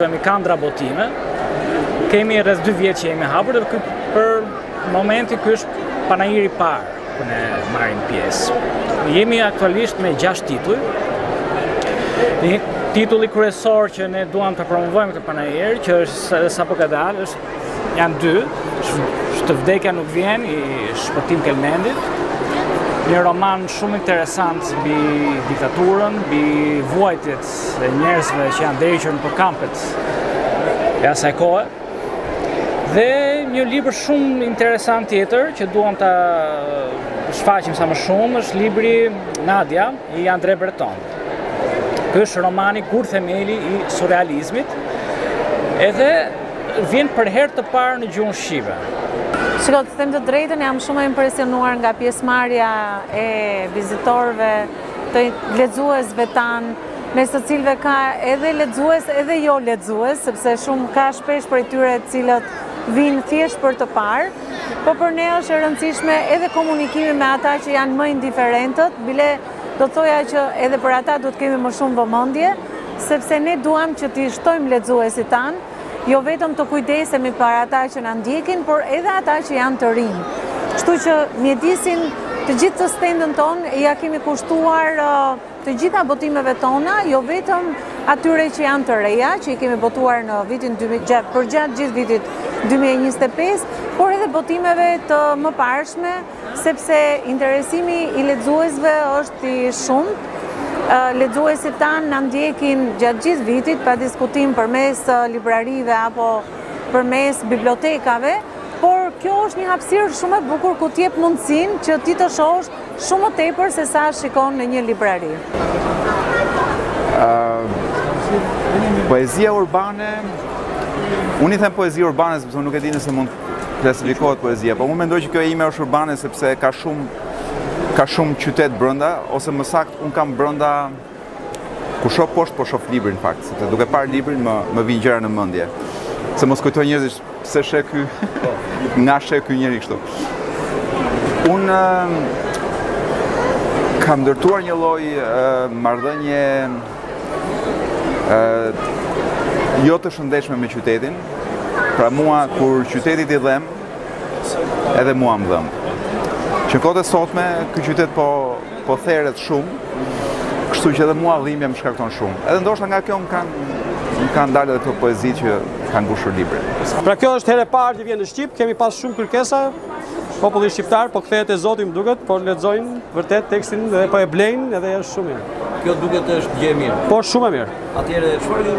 Kemi kandra botime, kemi rreth 2 vjet që jemi hapur dhe për momentin ky është panajiri i parë ku ne marrim pjesë. Jemi aktualisht me 6 tituj. Titulli kryesor që ne duam të promovojmë këtë panajir, që është sapo ka dalë, janë 2. Të vdekja nuk vjen, i Shpëtim Kelmendit. Një roman shumë interesant mbi diktaturën, mbi vuajtjet e njerëzve që janë dhequr në kampet e asaj kohe. Dhe një libër shumë interesant tjetër që duam ta shfaqim sa më shumë është libri Nadia i Andre Breton. Ky është romani Kur themeli i surrealizmit, edhe vjen për herë të parë në gjuhën shqipe. Shiko, të them të drejtën, jam shumë e impresionuar nga pjesëmarrja e vizitorëve, të lexuesve tanë, mes të cilëve ka edhe lexues edhe jo lexues, sepse ka shpesh prej tyre të cilët vinë thjesht për të parë, po për ne është e rëndësishme edhe komunikimi me ata që janë më indiferentët, bile do të thoja që edhe për ata duhet kemi më shumë vëmendje, sepse ne duam që t'i shtojmë lexuesit tanë, jo vetëm të kujdesemi për ata që na ndjekin, por edhe ata që janë të rinj. Kështu që mjedisin të gjithë të stendën tonë ja kemi kushtuar të gjitha botimeve tona, jo vetëm atyre që janë të reja, që i kemi botuar në vitin përgjatë gjithë vitit 2025, por edhe botimeve të mëparshme, sepse interesimi i lexuesve është i shumtë. Lexuesit tanë na ndjekin gjatë gjithë vitit, pa diskutim përmes librarive apo përmes bibliotekave, por kjo është një hapësirë shumë e bukur ku t'jep mundësinë që ti të shohësh shumë më tepër se sa shikon në një librari. Poezia urbane, unë i them poezia urbane sepse nuk e di nëse mund klasifikohet poezia, po unë mendoj që kjo ime është urbane sepse ka shumë qytet brenda, ose më saktë unë kam brenda ku shoh poshtë po shoh librin në fakt, sepse duke parë librin më vijnë gjëra në mendje. Se mos kujtoj njerëzit pse sheh ky, nga sheh ky njeri kështu. Unë kam ndërtuar një lloj marrëdhënie jo të shëndetshme me qytetin. Pra mua kur qyteti i dhem, edhe mua më dhem. Që në kohët e sotme, ky qytet po therret shumë, kështu që edhe mua dhimbja më shkakton shumë. Edhe ndoshta nga kjo më kanë dalë edhe këto poezi që kanë mbushur librin. Pra kjo është herë e parë që vjen në Shqip, kemi pas shumë kërkesa, populli shqiptar, po kthehet e Zoti më duket, po lexojnë vërtet tekstin dhe po e blejnë edhe është shumë mirë. Kjo duket është gjë e mirë. Po shumë e mirë. Atëherë çfarë